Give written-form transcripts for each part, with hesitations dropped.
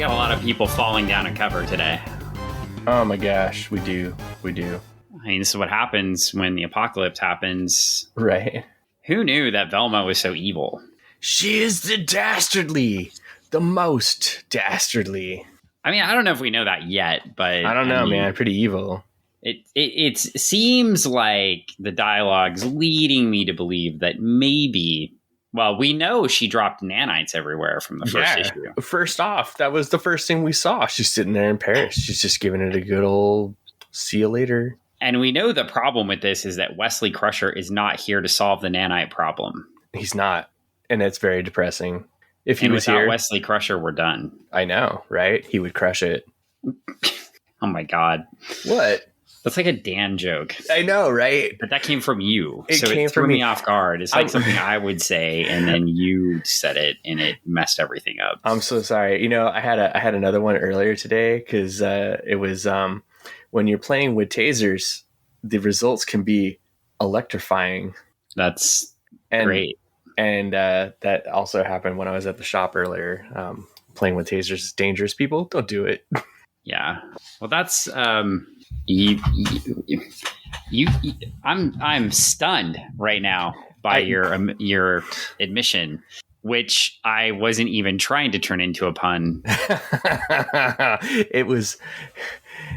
got a lot of people falling down a cover today. Oh my gosh, we do. I mean, this is what happens when the apocalypse happens. Right. Who knew that Velma was so evil? She is the most dastardly. I mean, I don't know if we know that yet, but I don't know, man. Pretty evil. It seems like the dialogue's leading me to believe that maybe, well, we know she dropped nanites everywhere from the first issue. First off, that was the first thing we saw. She's sitting there in Paris. She's just giving it a good old see you later. And we know the problem with this is that Wesley Crusher is not here to solve the nanite problem. He's not. And it's very depressing. If he was without here, Wesley Crusher, we're done. I know, right? He would crush it. Oh my God. What? That's like a Dan joke. I know, right? But that came from you. It threw from me off guard. It's like something I would say, and then you said it, and it messed everything up. I'm so sorry. You know, I had another one earlier today because it was when you're playing with tasers, the results can be electrifying. That's great. And that also happened when I was at the shop earlier. Playing with tasers is dangerous. People, don't do it. Yeah. Well, that's I'm stunned right now by your admission, which I wasn't even trying to turn into a pun.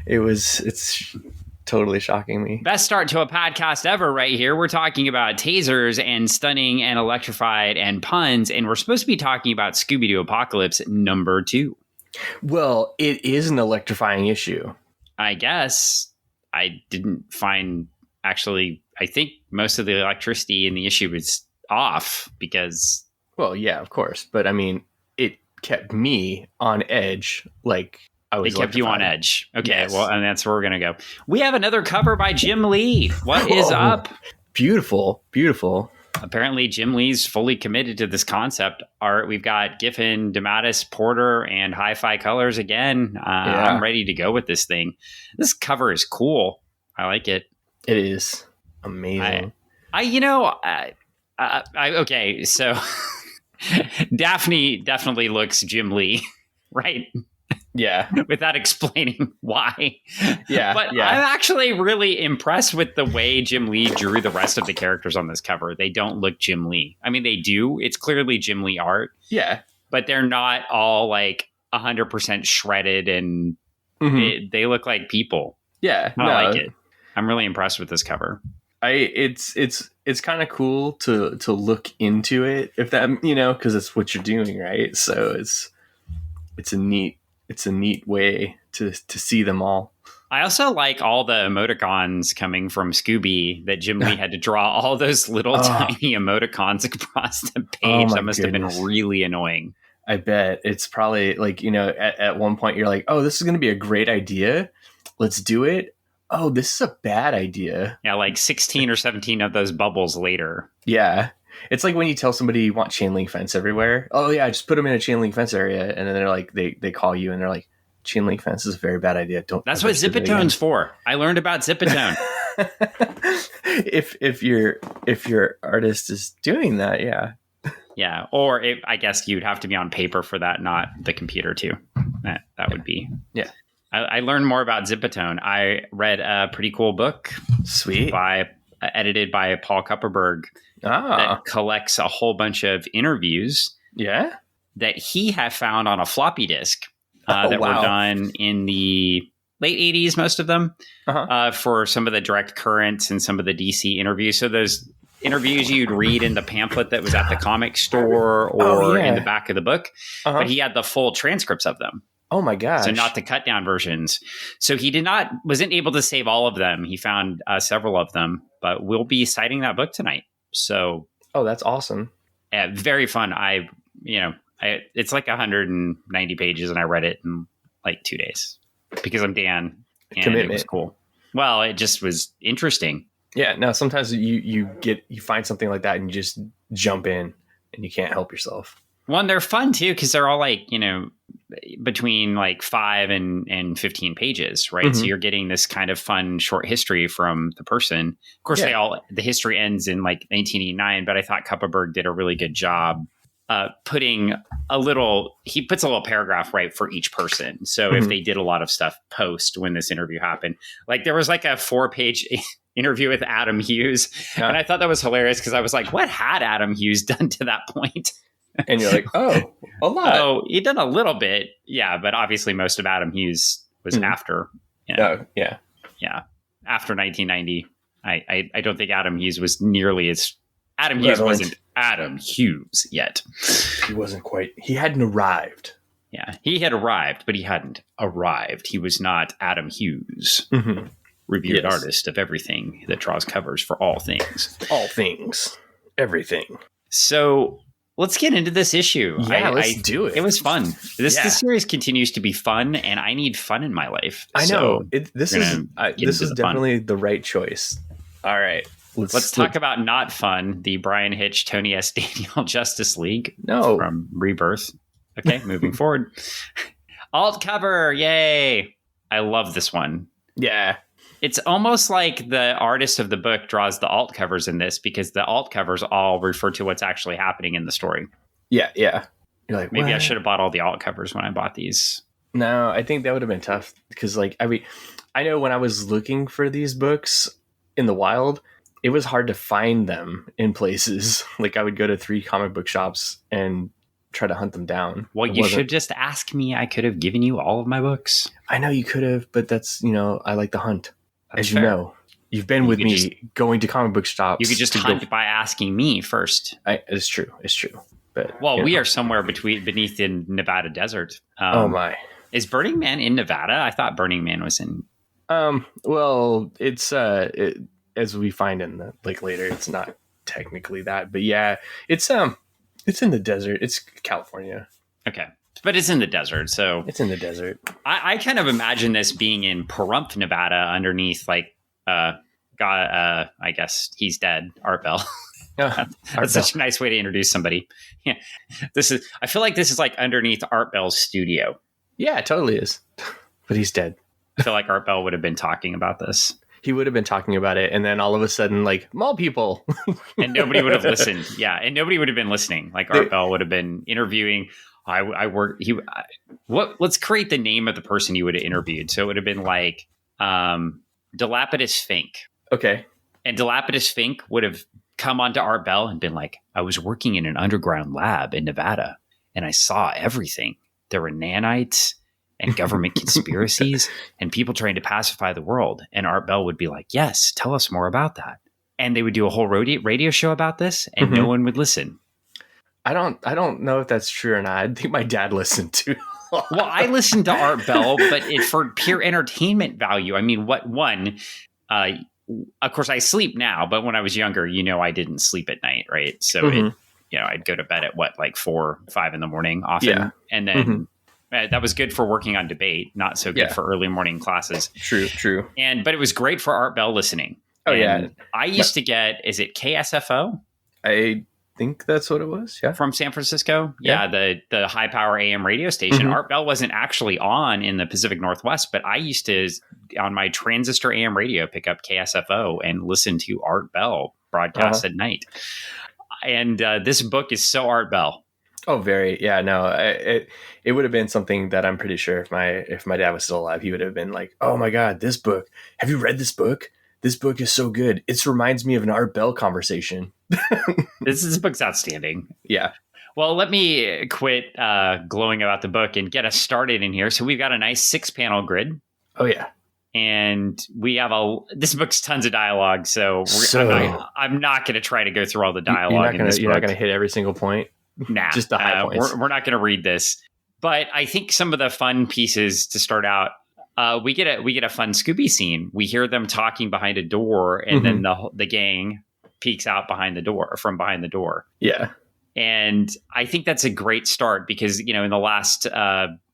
It's totally shocking me. Best start to a podcast ever right here. We're talking about tasers and stunning and electrified and puns, and we're supposed to be talking about Scooby Apocalypse #2. Well, it is an electrifying issue. I guess I didn't find I think most of the electricity in the issue was off because... Well, yeah, of course. But I mean, it kept me on edge. Like it kept you on edge. Okay, yes. Well, and that's where we're going to go. We have another cover by Jim Lee. What is up? Beautiful. Apparently, Jim Lee's fully committed to this concept art. We've got Giffen, DeMatteis, Porter, and Hi-Fi Colors again. I'm ready to go with this thing. This cover is cool. I like it. It is amazing. Okay, so Daphne definitely looks Jim Lee, right? Yeah. Without explaining why. Yeah. But yeah. I'm actually really impressed with the way Jim Lee drew the rest of the characters on this cover. They don't look Jim Lee. I mean, they do. It's clearly Jim Lee art. Yeah. But they're not all like 100% shredded and they look like people. Yeah. I like it. I'm really impressed with this cover. It's kind of cool to look into it if that, because it's what you're doing, right? So it's a neat way to see them all. I also like all the emoticons coming from Scooby that Jim Lee had to draw all those little tiny emoticons across the page. That must have been really annoying. I bet it's probably like, at one point you're like, oh, this is going to be a great idea. Let's do it. Oh, this is a bad idea. Yeah. Like 16 or 17 of those bubbles later. Yeah. It's like when you tell somebody you want chain link fence everywhere. Oh yeah, just put them in a chain link fence area, and then they're like, they call you and they're like, chain link fence is a very bad idea. Don't. That's what Zipatone's for. I learned about Zipatone. if your artist is doing that, yeah. Yeah, or I guess you'd have to be on paper for that, not the computer too. That would be. Yeah. I learned more about Zipatone. I read a pretty cool book. Sweet. Edited by Paul Kupperberg. That collects a whole bunch of interviews that he had found on a floppy disk were done in the late 80s, most of them, for some of the direct currents and some of the DC interviews. So those interviews you'd read in the pamphlet that was at the comic store or in the back of the book, but he had the full transcripts of them. Oh my gosh. So not the cut down versions. So he wasn't able to save all of them. He found several of them, but we'll be citing that book tonight. So, that's awesome. Very fun. It's like 190 pages and I read it in like 2 days because I'm Dan and Commitment. It was cool. Well, it just was interesting. Yeah. No, sometimes you find something like that and you just jump in and you can't help yourself. Well, and they're fun too, because they're all like, between like 5 and 15 pages, right? Mm-hmm. So you're getting this kind of fun short history from the person. Of course, the history ends in like 1989, but I thought Kupperberg did a really good job putting he puts a little paragraph right for each person. So if they did a lot of stuff post when this interview happened, like there was like a 4-page interview with Adam Hughes. And I thought that was hilarious because I was like, what had Adam Hughes done to that point? And you're like, oh, a lot. Oh, he'd done a little bit. Yeah. But obviously most of Adam Hughes was after. Oh, yeah. Yeah. After 1990. I don't think Adam Hughes was nearly as... Adam Hughes wasn't Adam Hughes yet. He wasn't quite. He hadn't arrived. Yeah, he had arrived, but he hadn't arrived. He was not Adam Hughes, revered artist of everything that draws covers for all things. All things. Everything. So let's get into this issue. Yeah, let's do it. It was fun. This series continues to be fun, and I need fun in my life. I know. This is definitely the right choice. All right. Let's talk about not fun, the Brian Hitch, Tony S. Daniel Justice League from Rebirth. Okay, moving forward. Alt cover, yay! I love this one. Yeah. It's almost like the artist of the book draws the alt covers in this because the alt covers all refer to what's actually happening in the story. Yeah, yeah. You're like, maybe I should have bought all the alt covers when I bought these. No, I think that would have been tough because, like, I know when I was looking for these books in the wild, it was hard to find them in places. Like I would go to 3 comic book shops and try to hunt them down. Well, you should just ask me. I could have given you all of my books. I know you could have, but that's, I like to hunt. As you know, you've been with me going to comic book shops. You could just hunt by asking me first. It's true. It's true. But we are somewhere beneath the Nevada desert. Oh my. Is Burning Man in Nevada? I thought Burning Man was in. Well, it's, as we find in the later, it's not technically that, but yeah, it's in the desert. It's California. Okay. But it's in the desert, so it's in the desert. I kind of imagine this being in Pahrump, Nevada, underneath I guess he's dead, Art Bell. That's such a nice way to introduce somebody. Yeah, I feel like this is like underneath Art Bell's studio. Yeah, it totally is. But he's dead. I feel like Art Bell would have been talking about this. He would have been talking about it, and then all of a sudden, mall people, and nobody would have listened. Yeah, and nobody would have been listening. Like Art Bell would have been interviewing. Let's create the name of the person you would have interviewed. So it would have been like Dilapidus Fink. Okay. And Dilapidus Fink would have come onto Art Bell and been like, I was working in an underground lab in Nevada, and I saw everything. There were nanites and government conspiracies and people trying to pacify the world. And Art Bell would be like, yes, tell us more about that. And they would do a whole radio show about this, and no one would listen. I don't know if that's true or not. I think my dad listened to. Well, I listened to Art Bell, but for pure entertainment value. I mean, of course I sleep now, but when I was younger, I didn't sleep at night. Right. So I'd go to bed at 4, 5 in the morning often. Yeah. And then that was good for working on debate. Not so good for early morning classes. True. But it was great for Art Bell listening. Oh, yeah. I used to get, is it KSFO? I think that's what it was. Yeah. From San Francisco. Yeah. The high power AM radio station. Art Bell wasn't actually on in the Pacific Northwest, but I used to, on my transistor AM radio, pick up KSFO and listen to Art Bell broadcast at night. And this book is so Art Bell. Oh, very. Yeah, no, it would have been something that I'm pretty sure if my dad was still alive, he would have been like, oh my God, this book. Have you read this book? This book is so good. It reminds me of an Art Bell conversation. This book's outstanding. Yeah. Well, let me quit glowing about the book and get us started in here. So we've got a nice 6-panel grid. Oh, yeah. And we have this book's tons of dialogue. So I'm not going to try to go through all the dialogue. You're not going to hit every single point. Nah, just the high points. We're not going to read this. But I think some of the fun pieces to start out, we get a fun Scooby scene. We hear them talking behind a door, and then the gang peeks out from behind the door. Yeah. And I think that's a great start because, in the last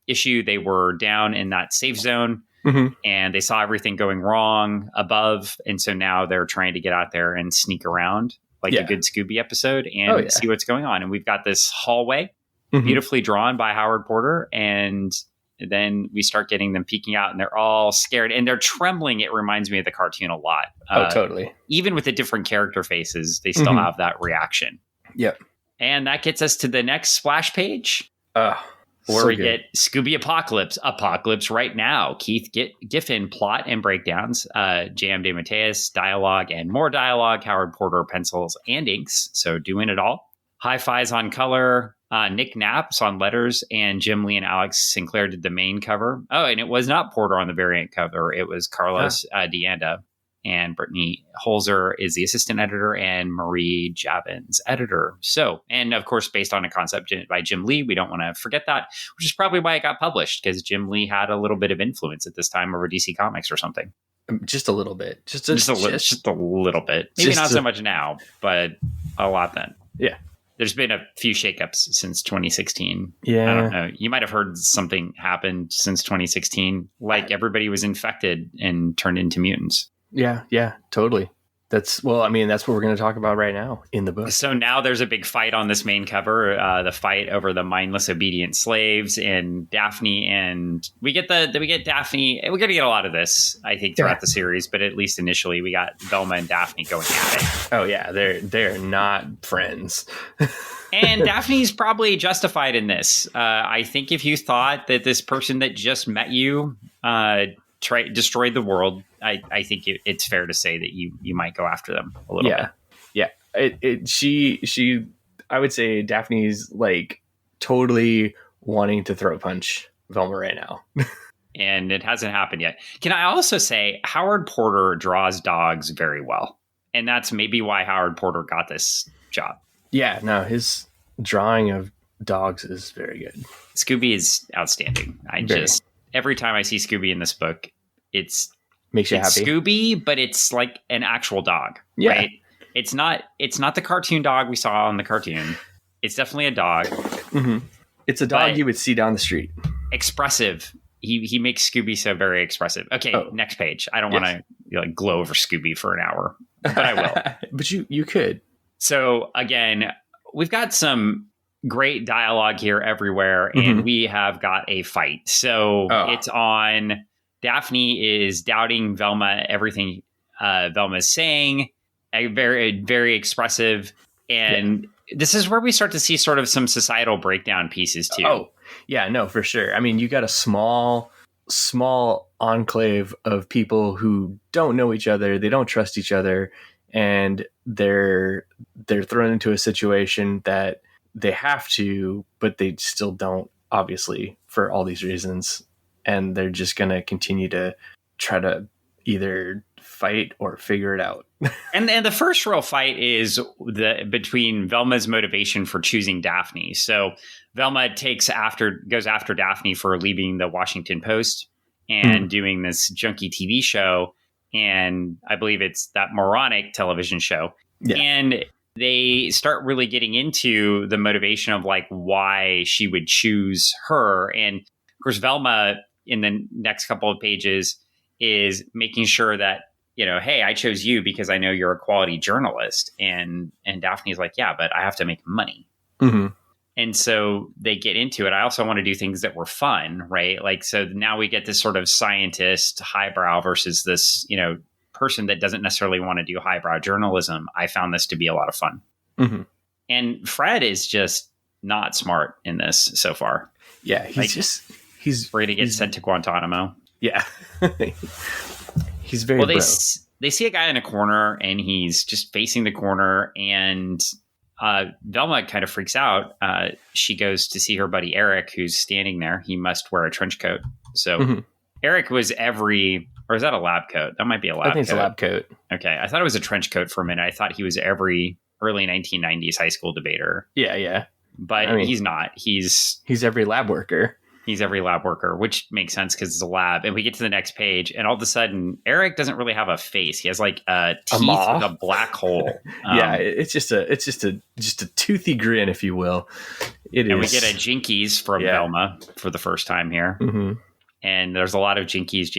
issue, they were down in that safe zone and they saw everything going wrong above. And so now they're trying to get out there and sneak around like a good Scooby episode and see what's going on. And we've got this hallway beautifully drawn by Howard Porter. And then we start getting them peeking out and they're all scared and they're trembling. It reminds me of the cartoon a lot. Oh, totally. Even with the different character faces, they still have that reaction. Yep. And that gets us to the next splash page. Where we get Scooby Apocalypse right now. Keith Giffen plot and breakdowns, J.M. DeMatteis dialogue and more dialogue, Howard Porter pencils and inks, so doing it all. Hi-Fi's on color, Nick Knapp's on letters, and Jim Lee and Alex Sinclair did the main cover. Oh, and it was not Porter on the variant cover. It was Carlos Deanda. And Brittany Holzer is the assistant editor and Marie Javins editor. So, and of course, based on a concept by Jim Lee, we don't want to forget that, which is probably why it got published, because Jim Lee had a little bit of influence at this time over DC Comics or something. Just a little bit. Just a little bit. Maybe not so much now, but a lot then. Yeah. There's been a few shakeups since 2016. Yeah. I don't know. You might have heard something happened since 2016, like everybody was infected and turned into mutants. Yeah, totally. That's what we're going to talk about right now in the book. So now there's a big fight on this main cover, the fight over the mindless obedient slaves and Daphne, and we get Daphne. We're going to get a lot of this, I think, throughout the series, but at least initially we got Velma and Daphne going at it. Oh yeah, they're not friends. And Daphne's probably justified in this. I think if you thought that this person that just met you destroyed the world, I think it's fair to say that you might go after them a little bit. Yeah. She I would say Daphne's like totally wanting to throat punch Velma right now. And it hasn't happened yet. Can I also say Howard Porter draws dogs very well. And that's maybe why Howard Porter got this job. Yeah, no, his drawing of dogs is very good. Scooby is outstanding. Every time I see Scooby in this book, makes you happy. Scooby, but it's like an actual dog. Yeah. Right? It's not the cartoon dog we saw on the cartoon. It's definitely a dog. Mm-hmm. It's a dog you would see down the street. Expressive. He makes Scooby so very expressive. Okay, next page. I don't want to glow over Scooby for an hour, but I will. But you could. So again, we've got some great dialogue here everywhere, and we have got a fight. So it's on. Daphne is doubting Velma, everything Velma's saying, very, very expressive. And this is where we start to see sort of some societal breakdown pieces too. Oh, yeah, no, for sure. I mean, you got a small enclave of people who don't know each other. They don't trust each other. And they're thrown into a situation that they have to, but they still don't, obviously, for all these reasons. And they're just going to continue to try to either fight or figure it out. And the first real fight is between Velma's motivation for choosing Daphne. So Velma goes after Daphne for leaving the Washington Post and doing this junky TV show. And I believe it's that moronic television show. Yeah. And they start really getting into the motivation of like why she would choose her. And of course, Velma in the next couple of pages is making sure that, hey, I chose you because I know you're a quality journalist. And Daphne's like, yeah, but I have to make money. Mm-hmm. And so they get into it. I also want to do things that were fun, right? Like, so now we get this sort of scientist highbrow versus this, person that doesn't necessarily want to do highbrow journalism. I found this to be a lot of fun. Mm-hmm. And Fred is just not smart in this so far. Yeah, he's ready to get sent to Guantanamo. Yeah. He's very they see a guy in a corner and he's just facing the corner, and Velma kind of freaks out. She goes to see her buddy Eric, who's standing there. He must wear a trench coat. So Eric was or is that a lab coat? That might be a lab coat. I think it's a lab coat. Okay. I thought it was a trench coat for a minute. I thought he was every early 1990s high school debater. Yeah. But he's not. He's every lab worker. He's every lab worker, which makes sense because it's a lab. And we get to the next page, and all of a sudden, Eric doesn't really have a face. He has like a teeth with a black hole. Yeah, it's just a toothy grin, if you will. We get a Jinkies from Velma for the first time here. Mm-hmm. And there's a lot of Jinkies.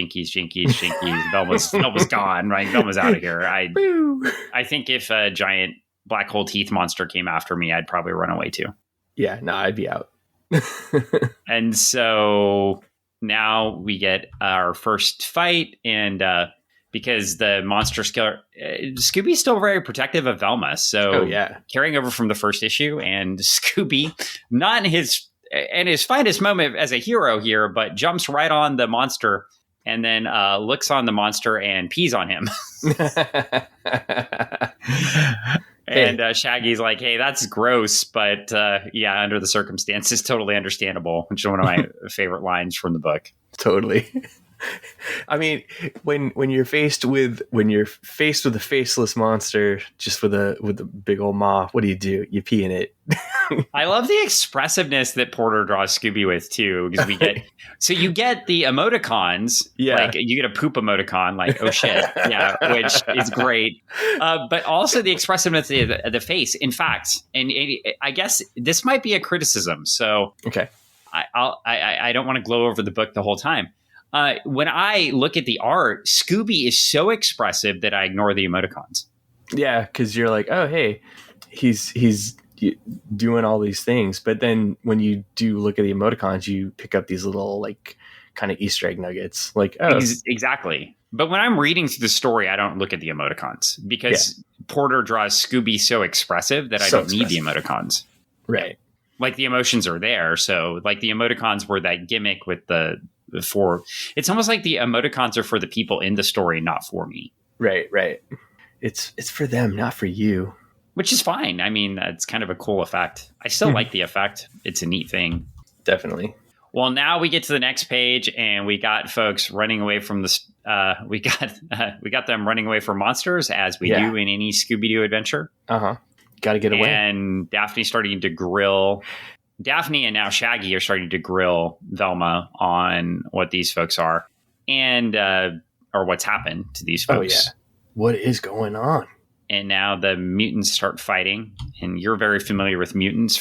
Velma's gone, right? Velma's out of here. I think if a giant black hole teeth monster came after me, I'd probably run away too. Yeah, no, I'd be out. And so now we get our first fight, and because the monster killer, Scooby's still very protective of Velma. So carrying over from the first issue, and Scooby, not in his finest moment as a hero here, but jumps right on the monster and then looks on the monster and pees on him. And Shaggy's like, hey, that's gross, but under the circumstances, totally understandable, which is one of my favorite lines from the book. Totally. I mean, when you're faced with a faceless monster just with a big old maw, what do? You pee in it. I love the expressiveness that Porter draws Scooby with too, because you get the emoticons, like you get a poop emoticon, like oh shit, which is great, but also the expressiveness of the face. In fact, and I guess this might be a criticism, so okay, I don't want to glow over the book the whole time. When I look at the art, Scooby is so expressive that I ignore the emoticons. Yeah, because you're like, oh, hey, he's doing all these things. But then when you do look at the emoticons, you pick up these little like kind of Easter egg nuggets. Like, oh, exactly. But when I'm reading through the story, I don't look at the emoticons because Porter draws Scooby so expressive that I don't need the emoticons. Right. Like the emotions are there. So like the emoticons were that gimmick with it's almost like the emoticons are for the people in the story, not for me. Right. It's for them, not for you. Which is fine. I mean, it's kind of a cool effect. I still like the effect. It's a neat thing. Definitely. Well, now we get to the next page, and we got folks running away from the. We got them running away from monsters, as we do in any Scooby-Doo adventure. Got to get away. And Daphne and now Shaggy are starting to grill Velma on what these folks are, and or what's happened to these folks. Oh yeah, what is going on? And now the mutants start fighting, and you're very familiar with mutants,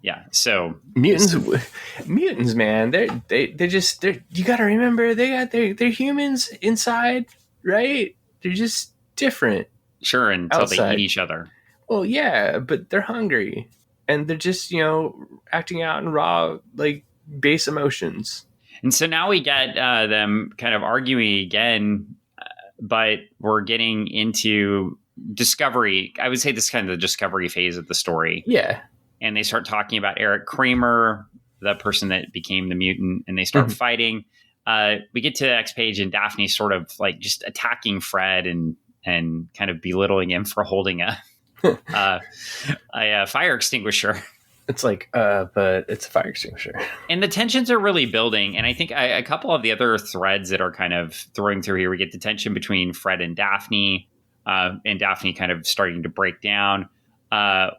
Yeah. So mutants, man, they're just you got to remember they're humans inside, right? They're just different. Sure, until they eat each other. Well, yeah, but they're hungry, and they're just acting out in raw like base emotions. And so now we get them kind of arguing again, but we're getting into discovery. I would say this is kind of the discovery phase of the story. Yeah. And they start talking about Eric Kramer, the person that became the mutant, and they start fighting. We get to the next page, and Daphne's sort of like just attacking Fred and kind of belittling him for holding a fire extinguisher. It's like, but it's a fire extinguisher. And the tensions are really building. And I think a couple of the other threads that are kind of throwing through here, we get the tension between Fred and Daphne kind of starting to break down.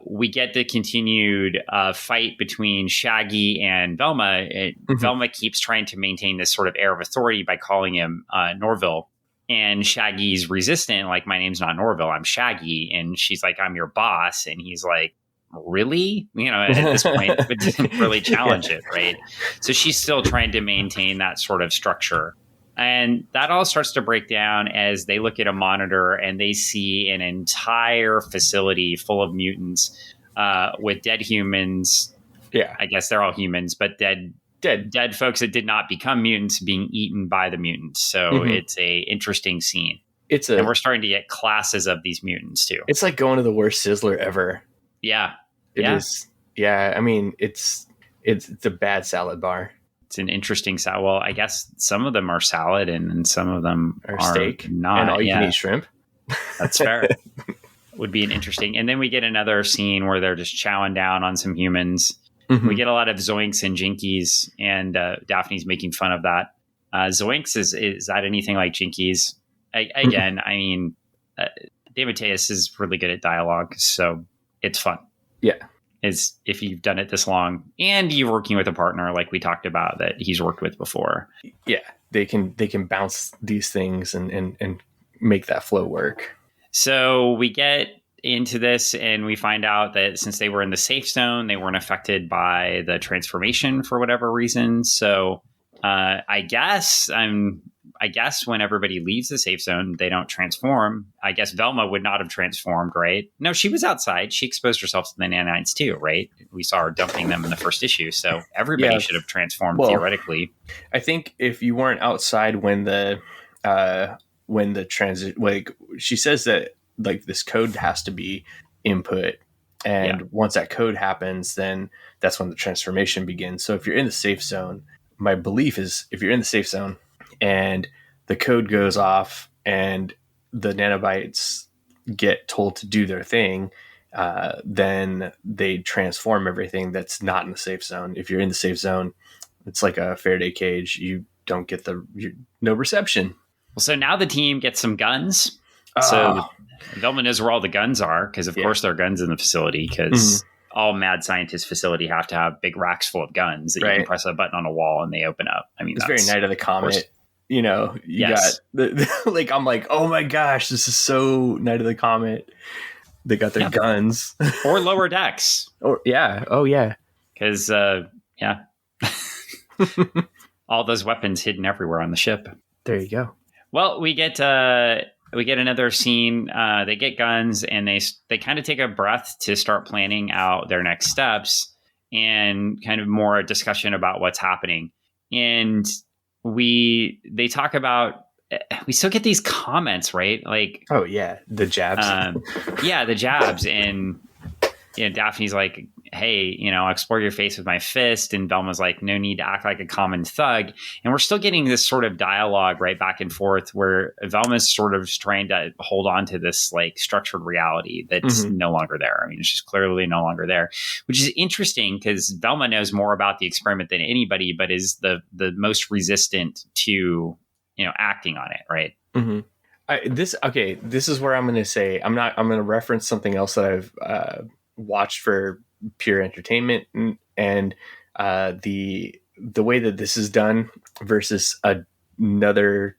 We get the continued fight between Shaggy and Velma. Velma keeps trying to maintain this sort of air of authority by calling him Norville. And Shaggy's resistant, like, my name's not Norville, I'm Shaggy. And she's like, I'm your boss. And he's like, really? At this point, but didn't really challenge it, right? So she's still trying to maintain that sort of structure. And that all starts to break down as they look at a monitor and they see an entire facility full of mutants with dead humans. Yeah. I guess they're all humans, but dead folks that did not become mutants being eaten by the mutants. So it's a interesting scene. And we're starting to get classes of these mutants too. It's like going to the worst Sizzler ever. Yeah. It is. Yeah. I mean, it's a bad salad bar. It's an interesting salad. Well, I guess some of them are salad and some of them are steak. Not. And all you can eat shrimp. That's fair. Would be an interesting. And then we get another scene where they're just chowing down on some humans. We get a lot of zoinks and jinkies, and Daphne's making fun of that. Zoinks is that anything like jinkies? Again, I mean, David Tejas is really good at dialogue, so it's fun. Yeah. Is if you've done it this long and you're working with a partner like we talked about that he's worked with before. Yeah. They can bounce these things and make that flow work. So we get into this and we find out that since they were in the safe zone, they weren't affected by the transformation for whatever reason. So I guess when everybody leaves the safe zone, they don't transform. I guess Velma would not have transformed, right? No, she was outside. She exposed herself to the nanites too, right? We saw her dumping them in the first issue. So everybody should have transformed theoretically. I think if you weren't outside when the when the transit, like she says that like this code has to be input. And once that code happens, then that's when the transformation begins. So if you're in the safe zone, my belief is if you're in the safe zone and the code goes off and the nanobites get told to do their thing, then they transform everything that's not in the safe zone. If you're in the safe zone, it's like a Faraday cage. You don't get no reception. Well, so now the team gets some guns. So Velma knows where all the guns are because, of course, there are guns in the facility because all mad scientist facility have to have big racks full of guns that you can press a button on a wall and they open up. I mean, it's very Night of the Comet. You know, you got like, I'm like, oh my gosh, this is so Night of the Comet. They got their guns. Or lower decks. Because, all those weapons hidden everywhere on the ship. There you go. Well, we get another scene. They get guns and they kind of take a breath to start planning out their next steps and kind of more a discussion about what's happening. And they talk about, we still get these comments, right? Like, oh yeah, the jabs. The jabs. And Daphne's like, hey, explore your face with my fist. And Velma's like, no need to act like a common thug. And we're still getting this sort of dialogue right back and forth where Velma's sort of trying to hold on to this like structured reality that's no longer there. I mean, it's just clearly no longer there, which is interesting because Velma knows more about the experiment than anybody, but is the most resistant to, acting on it. Right. Mm-hmm. This is where I'm going to say, I'm going to reference something else that I've watched for pure entertainment and the way that this is done versus another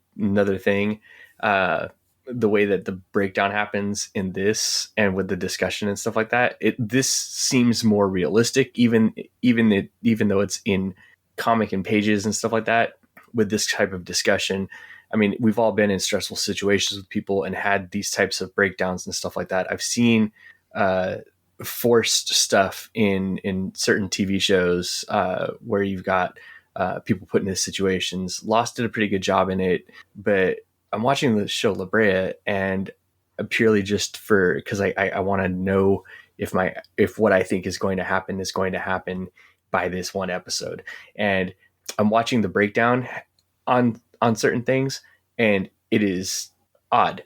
thing, the way that the breakdown happens in this and with the discussion and stuff like that, this seems more realistic, even though it's in comic and pages and stuff like that. With this type of discussion, I mean, we've all been in stressful situations with people and had these types of breakdowns and stuff like that. I've seen forced stuff in certain TV shows where you've got people put in these situations. Lost did a pretty good job in it, but I'm watching the show La Brea and purely just because I want to know if what I think is going to happen by this one episode. And I'm watching the breakdown on certain things, and it is odd.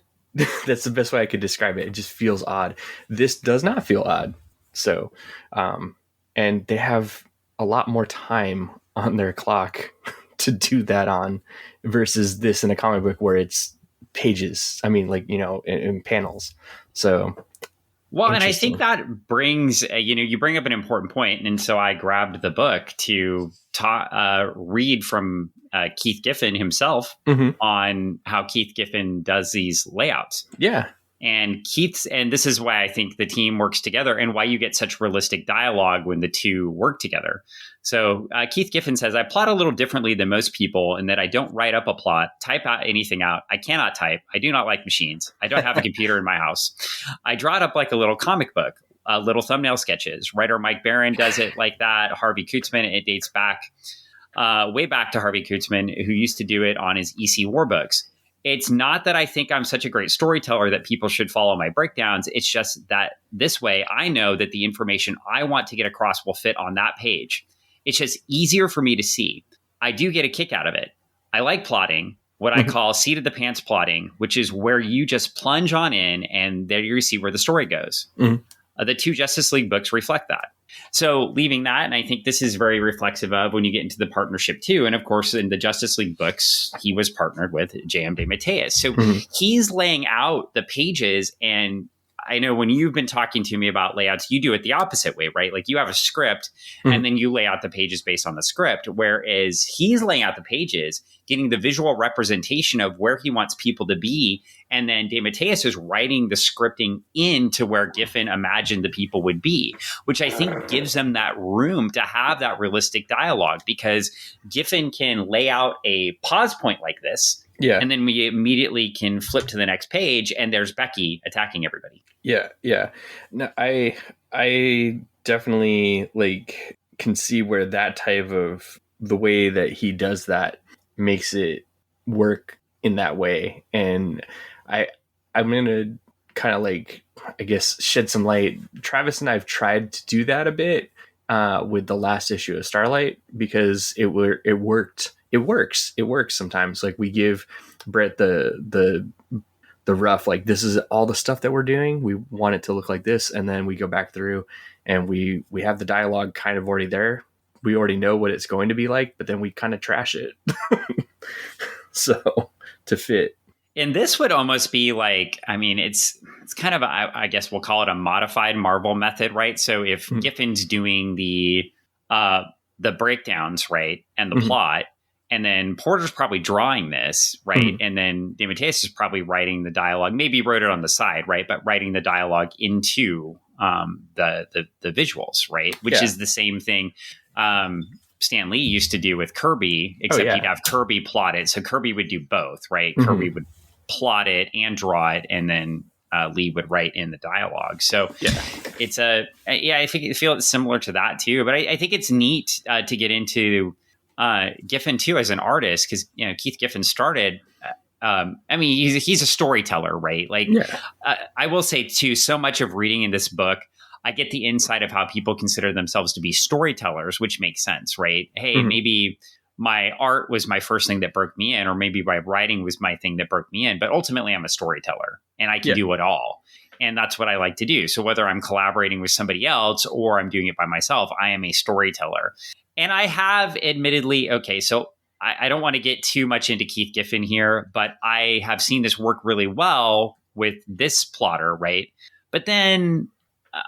That's the best way I could describe it. It just feels odd. This does not feel odd. So, and they have a lot more time on their clock to do that on versus this in a comic book where it's pages. I mean, like, in panels. So, well, and I think that brings, you bring up an important point. And so I grabbed the book to read from Keith Giffen himself on how Keith Giffen does these layouts. Yeah. And this is why I think the team works together and why you get such realistic dialogue when the two work together. So Keith Giffen says, I plot a little differently than most people in that I don't write up a plot, type out anything out. I cannot type. I do not like machines. I don't have a computer in my house. I draw it up like a little comic book, little thumbnail sketches. Writer Mike Barron does it like that. Harvey Kurtzman, it dates back way back to Harvey Kurtzman, who used to do it on his EC War books. It's not that I think I'm such a great storyteller that people should follow my breakdowns. It's just that this way I know that the information I want to get across will fit on that page. It's just easier for me to see. I do get a kick out of it. I like plotting, what I call seat of the pants plotting, which is where you just plunge on in and there you see where the story goes. The two Justice League books reflect that. So leaving that, and I think this is very reflexive of when you get into the partnership too. And of course, in the Justice League books, he was partnered with J.M. DeMatteis. So he's laying out the pages. And I know when you've been talking to me about layouts, you do it the opposite way, right? Like you have a script and then you lay out the pages based on the script. Whereas he's laying out the pages, getting the visual representation of where he wants people to be. And then DeMatteis is writing the scripting into where Giffen imagined the people would be, which I think gives them that room to have that realistic dialogue because Giffen can lay out a pause point like this. Yeah. And then we immediately can flip to the next page and there's Becky attacking everybody. Yeah. Yeah. No, I definitely can see where that type of the way that he does that makes it work in that way. And I'm going to kind of like, I guess, shed some light. Travis and I have tried to do that a bit with the last issue of Starlight, because it worked. It works sometimes. Like, we give Brett the rough, like, this is all the stuff that we're doing. We want it to look like this. And then we go back through and we have the dialogue kind of already there. We already know what it's going to be like, but then we kind of trash it. So to fit. And this would almost be like, I mean, it's kind of, I guess we'll call it a modified Marvel method, right? So if Giffen's doing the breakdowns, right, and the plot, and then Porter's probably drawing this, right, and then DeMatteis is probably writing the dialogue, maybe wrote it on the side, right, but writing the dialogue into the visuals, right, which is the same thing Stan Lee used to do with Kirby, except he'd have Kirby plot it. So Kirby would do both, right? Kirby would plot it and draw it, and then Lee would write in the dialogue. So it's I feel it's similar to that too. But I think it's neat to get into Giffen too as an artist, because Keith Giffen started. I mean, he's a storyteller, right? Like, I will say too, so much of reading in this book, I get the insight of how people consider themselves to be storytellers, which makes sense, right? Hey, maybe my art was my first thing that broke me in, or maybe my writing was my thing that broke me in. But ultimately, I'm a storyteller, and I can do it all. And that's what I like to do. So whether I'm collaborating with somebody else or I'm doing it by myself, I am a storyteller. And I have admittedly, so I don't want to get too much into Keith Giffen here, but I have seen this work really well with this plotter, right? But then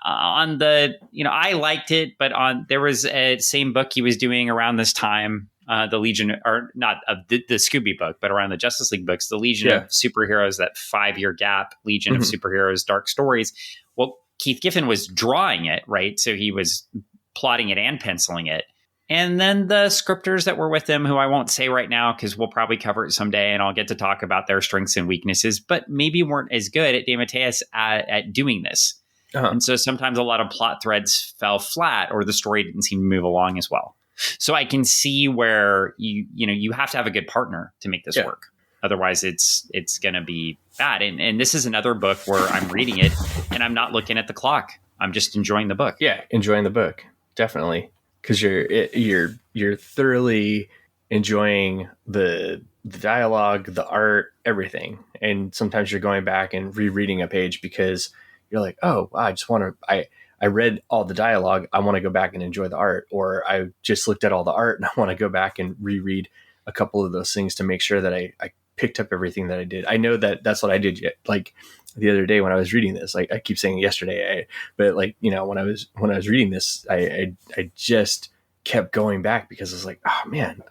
on the, I liked it, but there was a same book he was doing around this time, the Legion, or not the Scooby book, but around the Justice League books, the Legion of Superheroes, that 5-year gap, Legion of Superheroes, Dark Stories. Well, Keith Giffen was drawing it, right? So he was plotting it and penciling it. And then the scripters that were with him, who I won't say right now because we'll probably cover it someday and I'll get to talk about their strengths and weaknesses, but maybe weren't as good at DeMatteis at doing this. And so sometimes a lot of plot threads fell flat, or the story didn't seem to move along as well. So I can see where you have to have a good partner to make this work. Otherwise, it's going to be bad. And this is another book where I'm reading it and I'm not looking at the clock. I'm just enjoying the book. Yeah, enjoying the book, definitely, because you're thoroughly enjoying the dialogue, the art, everything. And sometimes you're going back and rereading a page because you're like, oh, I just want to, I read all the dialogue. I want to go back and enjoy the art. Or I just looked at all the art and I want to go back and reread a couple of those things to make sure that I picked up everything that I did. I know that that's what I did yet. Like the other day when I was reading this, like I keep saying yesterday, but like, when I was reading this, I just kept going back because I was like, oh man,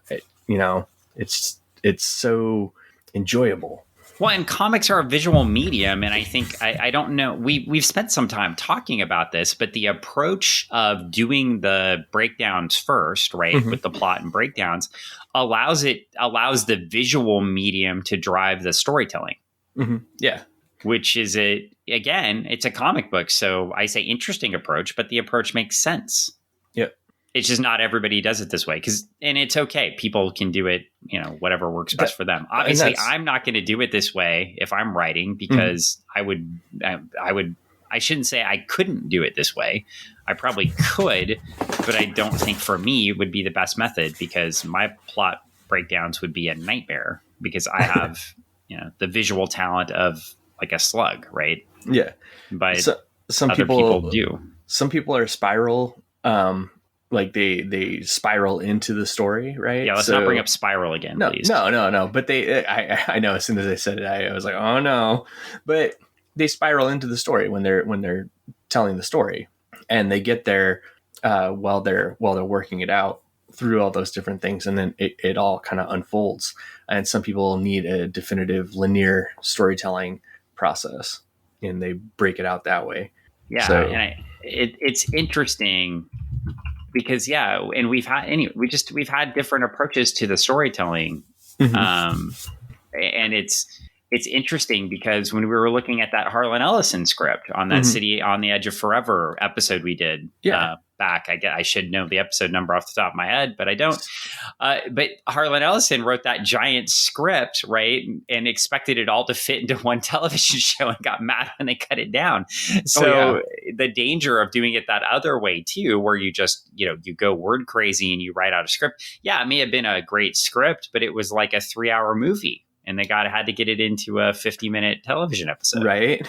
it's so enjoyable. Well, and comics are a visual medium, and I think I don't know. We've spent some time talking about this, but the approach of doing the breakdowns first, right, with the plot and breakdowns, allows the visual medium to drive the storytelling. Yeah, which is it's a comic book, so I say interesting approach, but the approach makes sense. Yep. It's just not everybody does it this way, and it's okay. People can do it, whatever works best for them. Obviously, I'm not going to do it this way if I'm writing, because I shouldn't say I couldn't do it this way. I probably could, but I don't think for me it would be the best method, because my plot breakdowns would be a nightmare, because I have, the visual talent of like a slug, right? Yeah. But some people do. Some people are spiral. Like they spiral into the story, right? Yeah, let's not bring up spiral again, please. No. But I know as soon as I said it, I was like, oh no. But they spiral into the story when they're telling the story, and they get there while they're working it out through all those different things, and then it all kind of unfolds. And some people need a definitive linear storytelling process, and they break it out that way. Yeah, so, and it's interesting. Because and we've had different approaches to the storytelling, and it's interesting because when we were looking at that Harlan Ellison script on that City on the Edge of Forever episode we did back. I should know the episode number off the top of my head, but I don't. But Harlan Ellison wrote that giant script, right, and expected it all to fit into one television show, and got mad when they cut it down. So the danger of doing it that other way too, where you just, you go word crazy and you write out a script. Yeah, it may have been a great script, but it was like a 3-hour movie, and they had to get it into a 50-minute television episode, right?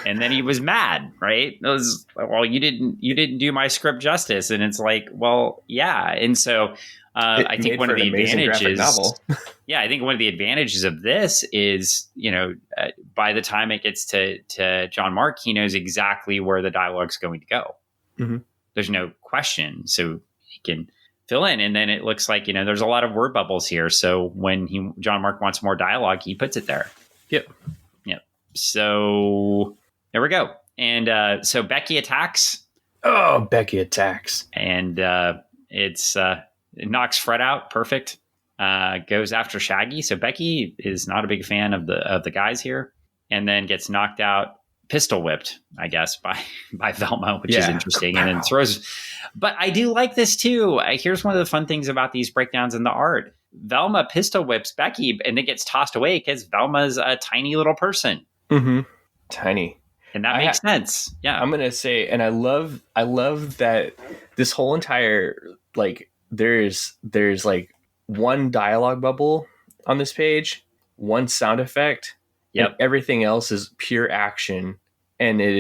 And then he was mad, right? It was, well, you didn't do my script justice, and it's like, well, yeah. And so I think one of the advantages, I think one of the advantages of this is, by the time it gets to John Mark, he knows exactly where the dialogue's going to go. Mm-hmm. There's no question, so he can fill in. And then it looks like, there's a lot of word bubbles here. So when John Mark wants more dialogue, he puts it there. Yep. So there we go. And so Becky attacks. Oh, Becky attacks. And it knocks Fred out. Perfect. Goes after Shaggy. So Becky is not a big fan of the guys here, and then gets knocked out, pistol whipped, I guess, by Velma, which is interesting. And then throws. But I do like this too. Here's one of the fun things about these breakdowns in the art. Velma pistol whips Becky, and it gets tossed away because Velma's a tiny little person. Mm-hmm. Tiny. And that makes sense. Yeah. I'm going to say, and I love that this whole entire, like, there's like one dialogue bubble on this page, one sound effect. Yep. And everything else is pure action. And it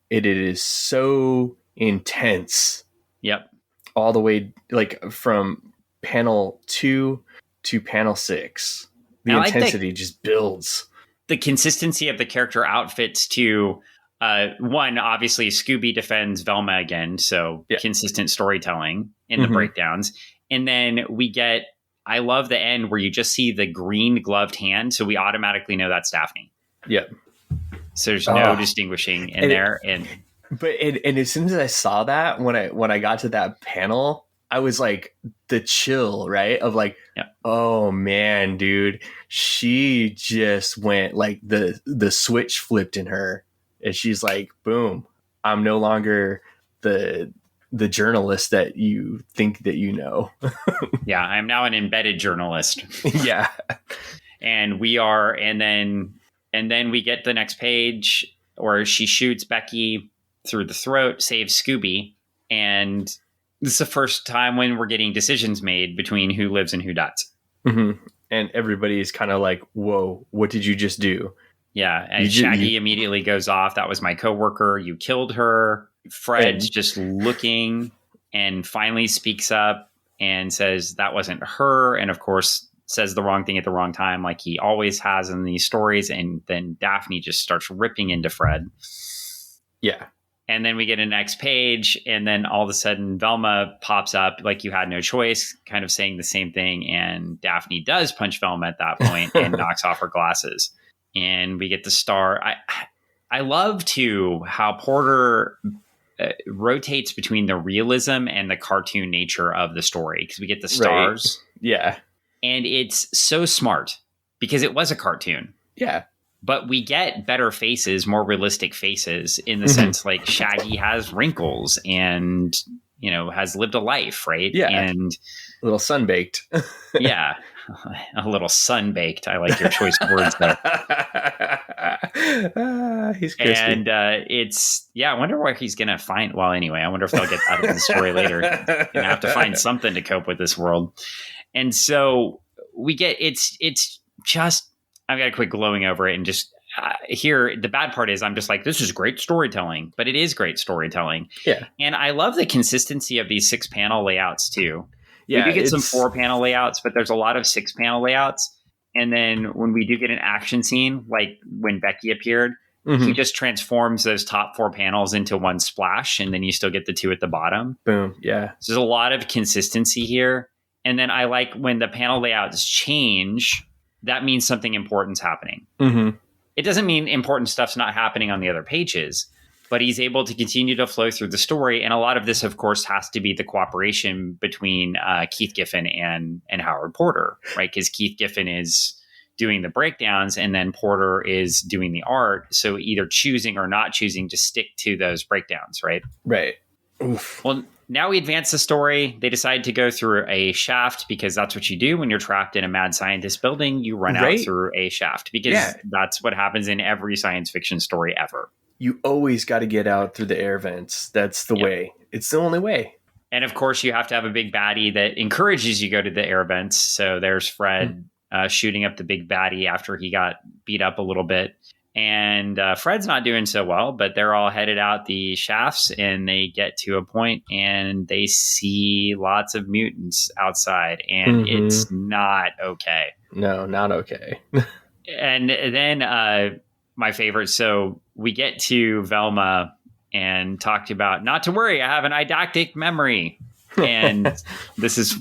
is so intense. Yep. All the way, like, from panel 2 to panel 6. The intensity just builds. The consistency of the character outfits to one, obviously Scooby defends Velma again. So consistent storytelling in the breakdowns. And then we get, I love the end where you just see the green gloved hand. So we automatically know that's Daphne. Yep. So there's no distinguishing in there. And as soon as I saw that, when I got to that panel, I was like, the chill, right? Of like, oh man, dude, she just went like the switch flipped in her, and she's like, boom, I'm no longer the journalist that you think that you know. Yeah, I'm now an embedded journalist. Yeah. And we are, and then we get the next page where she shoots Becky through the throat, saves Scooby, and this is the first time when we're getting decisions made between who lives and who dies. Mm-hmm. And everybody's kind of like, whoa, what did you just do? Yeah. And Shaggy immediately goes off. That was my coworker. You killed her. Fred's just looking and finally speaks up and says that wasn't her. And of course, says the wrong thing at the wrong time, like he always has in these stories. And then Daphne just starts ripping into Fred. Yeah. And then we get a next page, and then all of a sudden Velma pops up like you had no choice, kind of saying the same thing. And Daphne does punch Velma at that point and knocks off her glasses. And we get the star. I love too how Porter rotates between the realism and the cartoon nature of the story, because we get the stars. Right. Yeah. And it's so smart because it was a cartoon. Yeah. But we get better faces, more realistic faces, in the sense like Shaggy has wrinkles and, has lived a life, right? Yeah. And a little sunbaked. Yeah. A little sunbaked. I like your choice of words there. He's crispy. And I wonder where he's going to find. Well, anyway, I wonder if they'll get out of the story later. Going to have to find something to cope with this world. And so we get, it's just, I've got to quit glowing over it and just here. The bad part is I'm just like, this is great storytelling, but it is great storytelling. Yeah. And I love the consistency of these 6-panel layouts too. Yeah. We do get some 4-panel layouts, but there's a lot of 6-panel layouts. And then when we do get an action scene, like when Becky appeared, he just transforms those top 4 panels into one splash. And then you still get the 2 at the bottom. Boom. Yeah. So there's a lot of consistency here. And then I like when the panel layouts change, that means something important's happening. Mm-hmm. It doesn't mean important stuff's not happening on the other pages, but he's able to continue to flow through the story. And a lot of this, of course, has to be the cooperation between Keith Giffen and Howard Porter, right? Because Keith Giffen is doing the breakdowns and then Porter is doing the art. So either choosing or not choosing to stick to those breakdowns, right? Right. Oof. Well, now we advance the story. They decide to go through a shaft because that's what you do when you're trapped in a mad scientist building. You run out through a shaft because that's what happens in every science fiction story ever. You always got to get out through the air vents. That's the way. It's the only way. And of course, you have to have a big baddie that encourages you to go to the air vents. So there's Fred shooting up the big baddie after he got beat up a little bit. And Fred's not doing so well, but they're all headed out the shafts and they get to a point and they see lots of mutants outside and it's not okay. No, not okay. And then my favorite. So we get to Velma and talked about, not to worry, I have an eidetic memory. And this is,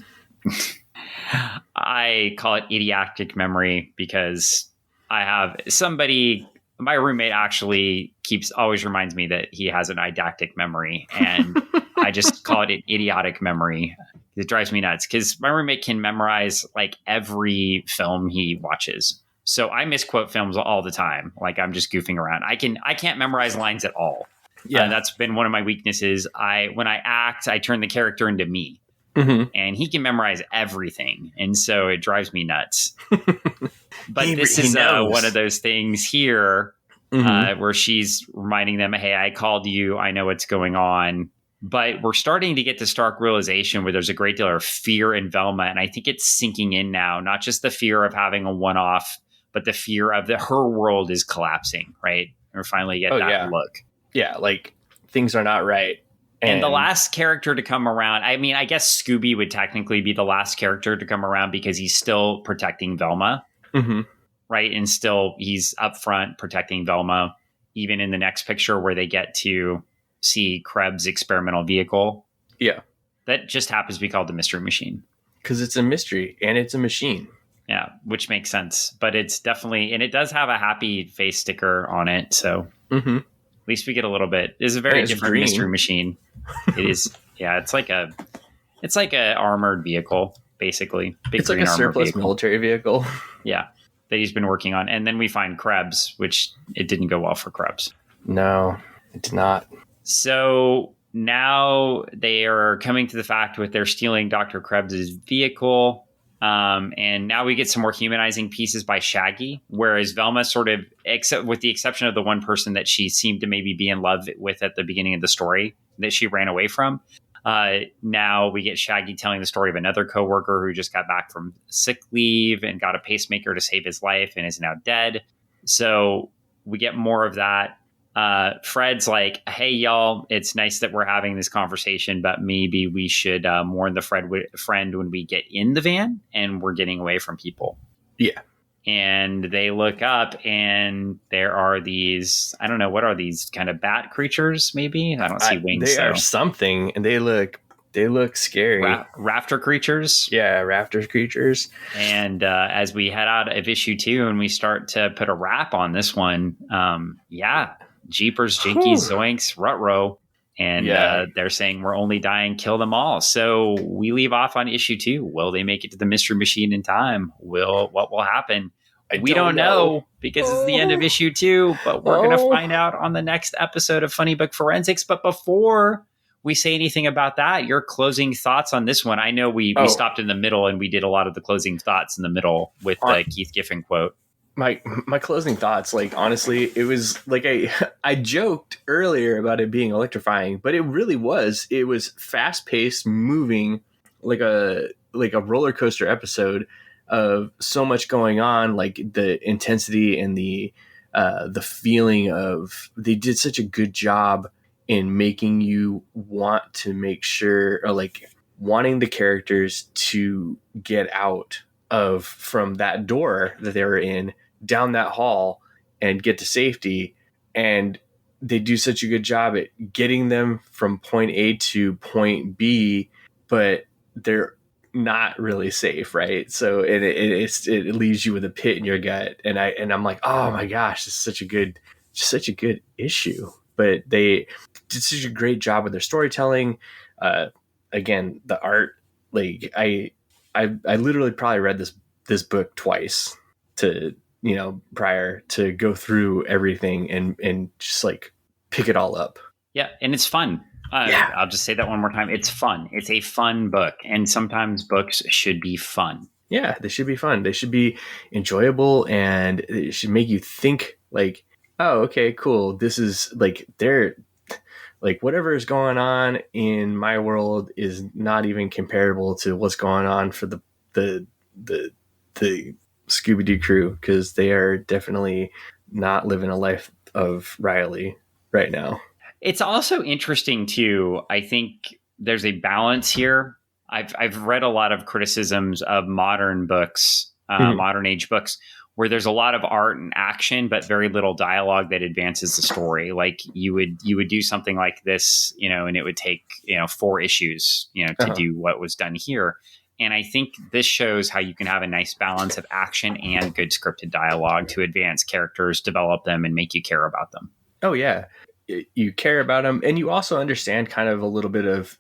I call it idiotic memory because I have somebody, my roommate actually always reminds me that he has an eidetic memory. And I just call it an idiotic memory. It drives me nuts because my roommate can memorize like every film he watches. So I misquote films all the time. Like I'm just goofing around. I can't memorize lines at all. Yeah, that's been one of my weaknesses. When I act, I turn the character into me, and he can memorize everything, and so it drives me nuts. But this is one of those things here where she's reminding them, "Hey, I called you. I know what's going on." But we're starting to get this stark realization where there's a great deal of fear in Velma, and I think it's sinking in now. Not just the fear of having a one-off, but the fear of her world is collapsing. Right? We're finally get that look. Yeah, like things are not right. And the last character to come around, I mean, I guess Scooby would technically be the last character to come around because he's still protecting Velma, right? And still he's up front protecting Velma, even in the next picture where they get to see Krebs' experimental vehicle. Yeah. That just happens to be called the Mystery Machine. Because it's a mystery and it's a machine. Yeah, which makes sense. But it's definitely, and it does have a happy face sticker on it, so... At least we get a little bit. It's a very different green. Mystery Machine. It is. Yeah, it's like a armored vehicle, basically. It's like a surplus military vehicle. Yeah, that he's been working on. And then we find Krebs, which it didn't go well for Krebs. No, it did not. So now they are coming to the fact with they're stealing Dr. Krebs' vehicle. And now we get some more humanizing pieces by Shaggy, whereas Velma sort of, except with the exception of the one person that she seemed to maybe be in love with at the beginning of the story that she ran away from. Now we get Shaggy telling the story of another coworker who just got back from sick leave and got a pacemaker to save his life and is now dead. So we get more of that. Fred's like, hey, y'all, it's nice that we're having this conversation, but maybe we should warn the friend when we get in the van and we're getting away from people. Yeah. And they look up and there are these, I don't know, what are these kind of bat creatures, maybe? I don't see wings. They are something, and they look scary. Rafter creatures? Yeah, raptor creatures. And as we head out of issue 2 and we start to put a wrap on this one, Jeepers, Jinkies, Zoinks, Rutrow. And they're saying we're only dying, kill them all. So we leave off on issue 2. Will they make it to the Mystery Machine in time? What will happen? We don't know because it's the end of issue 2, but we're going to find out on the next episode of Funny Book Forensics. But before we say anything about that, your closing thoughts on this one. I know we stopped in the middle and we did a lot of the closing thoughts in the middle with the Keith Giffen quote. My closing thoughts, like, honestly, it was like I joked earlier about it being electrifying, but it really was. It was fast paced, moving, like a roller coaster episode of so much going on, like the intensity and the feeling of, they did such a good job in making you want to make sure, or like wanting the characters to get out from that door that they were in, down that hall, and get to safety. And they do such a good job at getting them from point A to point B, but they're not really safe, right? So it leaves you with a pit in your gut, and I'm like, oh my gosh, this is such a good issue. But they did such a great job with their storytelling. Again, the art, like I literally probably read this book twice prior to go through everything and just like pick it all up. Yeah, and it's fun. I'll just say that one more time. It's fun. It's a fun book. And sometimes books should be fun. Yeah, they should be fun. They should be enjoyable, and it should make you think like, oh, okay, cool. This is like whatever is going on in my world is not even comparable to what's going on for the Scooby-Doo crew, because they are definitely not living a life of Riley right now. It's also interesting too. I think there's a balance here. I've read a lot of criticisms of modern books, modern age books, where there's a lot of art and action, but very little dialogue that advances the story. Like you would do something like this, and it would take 4 issues, to do what was done here. And I think this shows how you can have a nice balance of action and good scripted dialogue to advance characters, develop them, and make you care about them. Oh yeah. You care about them, and you also understand kind of a little bit of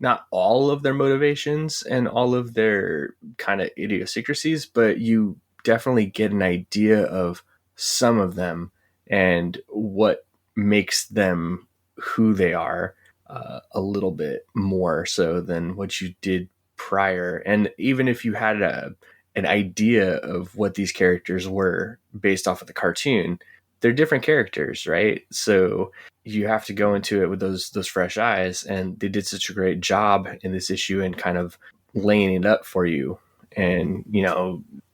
not all of their motivations and all of their kind of idiosyncrasies, but you definitely get an idea of some of them and what makes them who they are, a little bit more so than what you did prior. And even if you had an idea of what these characters were based off of the cartoon, they're different characters, right? So you have to go into it with those fresh eyes, and they did such a great job in this issue and kind of laying it up for you. And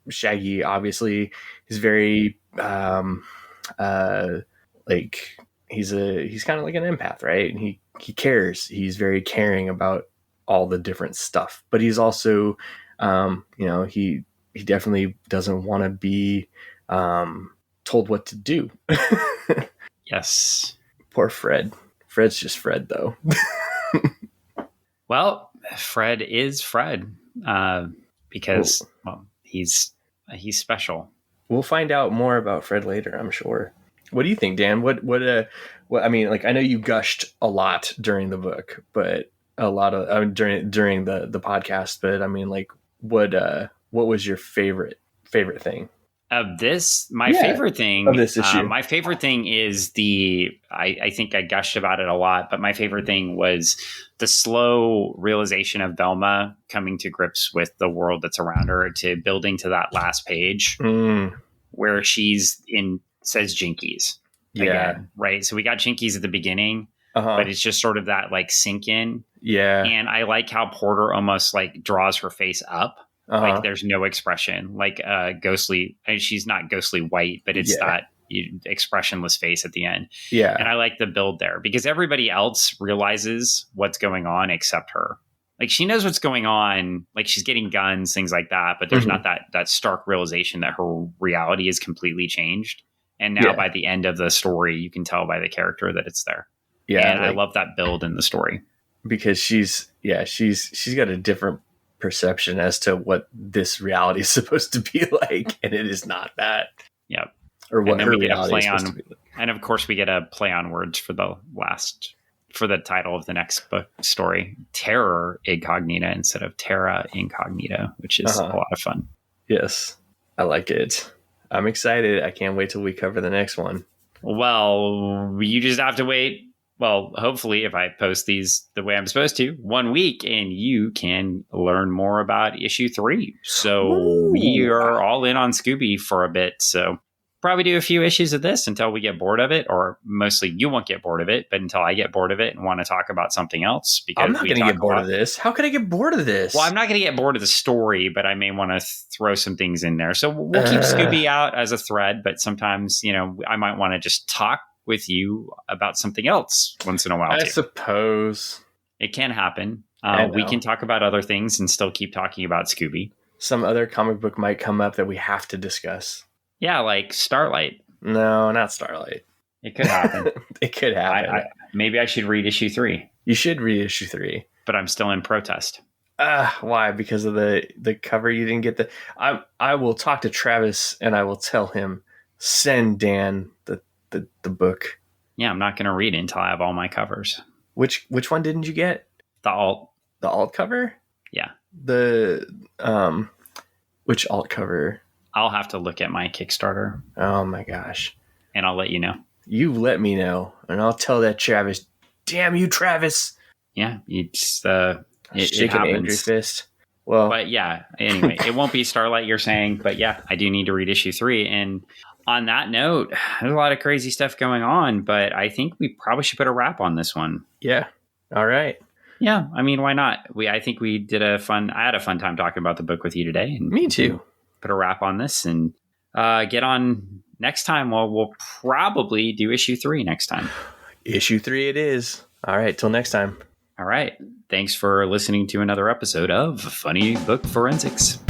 Shaggy obviously is very like he's kind of like an empath, right? And he cares. He's very caring about all the different stuff, but he's also he definitely doesn't want to be told what to do. Yes. Poor Fred. Fred's just Fred, though. Well, Fred is Fred because he's special. We'll find out more about Fred later, I'm sure. What do you think, Dan? What I mean, like, I know you gushed a lot during the book, but a lot of during the podcast, but I mean, like, what was your favorite thing of this? Favorite thing of this issue. My favorite thing is I think I gushed about it a lot, but my favorite thing was the slow realization of Velma coming to grips with the world that's around her, to building to that last page where says Jinkies. Yeah. Again, right. So we got Jinkies at the beginning, but it's just sort of that like sink in. Yeah. And I like how Porter almost like draws her face up. Like there's no expression, like ghostly. And she's not ghostly white, but it's that expressionless face at the end. Yeah. And I like the build there because everybody else realizes what's going on except her. Like she knows what's going on. Like she's getting guns, things like that. But there's not that stark realization that her reality is completely changed. And now by the end of the story, you can tell by the character that it's there. Yeah. And I love that build in the story. Because she's got a different perception as to what this reality is supposed to be like, and it is not that. Yeah. Or what her reality is supposed to be like. And of course we get a play on words for the title of the next book story, Terror Incognita instead of Terra Incognita, which is a lot of fun. Yes. I like it. I'm excited. I can't wait till we cover the next one. Well, you just have to wait. Well, hopefully, if I post these the way I'm supposed to, 1 week, and you can learn more about issue 3. So we are all in on Scooby for a bit. So probably do a few issues of this until we get bored of it, or mostly you won't get bored of it, but until I get bored of it and want to talk about something else. Because I'm not going to get bored of this. How could I get bored of this? Well, I'm not going to get bored of the story, but I may want to throw some things in there. So we'll keep Scooby out as a thread, but sometimes, I might want to just talk with you about something else once in a while. I suppose it can happen. We can talk about other things and still keep talking about Scooby. Some other comic book might come up that we have to discuss. Yeah, like Starlight. No, not Starlight. It could happen. It could happen. Maybe I should read issue 3. You should read issue 3. But I'm still in protest. Why? Because of the cover you didn't get I will talk to Travis and I will tell him, send Dan the book. Yeah, I'm not going to read it until I have all my covers. Which one didn't you get? The alt cover? Yeah. Which alt cover? I'll have to look at my Kickstarter. Oh my gosh. And I'll let you know. You let me know, and I'll tell that Travis damn you, Travis. Yeah, it's it shaking an angry fist. Well, but yeah, anyway, it won't be Starlight, you're saying, but yeah, I do need to read issue 3. And on that note, there's a lot of crazy stuff going on, but I think we probably should put a wrap on this one. Yeah. All right. Yeah. I mean, why not? I think I had a fun time talking about the book with you today. And me too. Put a wrap on this and get on next time. Well, we'll probably do issue 3 next time. Issue 3 it is. All right. Till next time. All right. Thanks for listening to another episode of Funny Book Forensics.